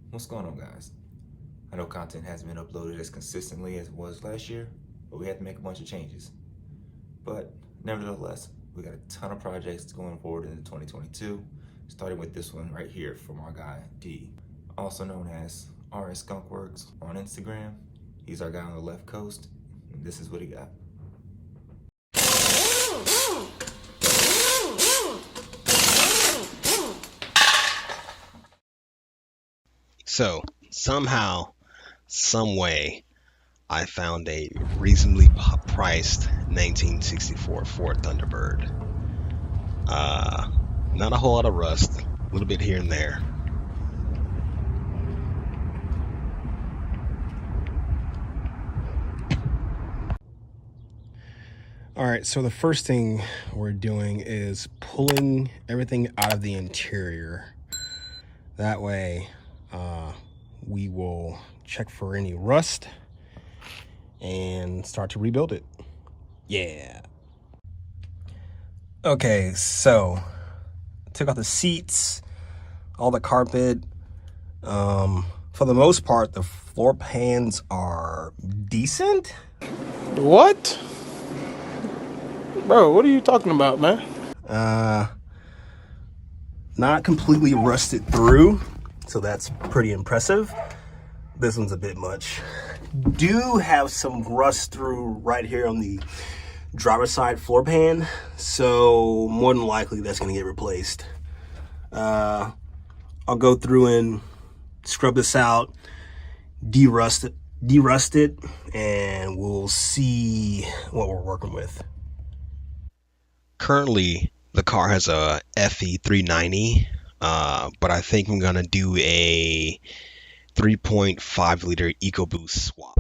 What's going on, guys? I know content hasn't been uploaded as consistently as it was last year, but we had to make a bunch of changes. But nevertheless, we got a ton of projects going forward into 2022, starting with this one right here from our guy D, also known as RS Skunkwerks on Instagram. He's our guy on the left coast, and this is what he got. So somehow, some way, I found a reasonably priced 1964 Ford Thunderbird. Not a whole lot of rust, a little bit here and there. All right, so the first thing we're doing is pulling everything out of the interior. That way, we will check for any rust and start to rebuild it. Yeah. Okay, so took out the seats, all the carpet. For the most part, the floor pans are decent. What? Bro, what are you talking about, man? Not completely rusted through, so that's pretty impressive. This one's a bit much. Do have some rust through right here on the driver's side floor pan, so more than likely that's gonna get replaced. I'll go through and scrub this out, derust it, and we'll see what we're working with. Currently, the car has a FE 390, but I think I'm gonna do a 3.5 liter Ecoboost swap.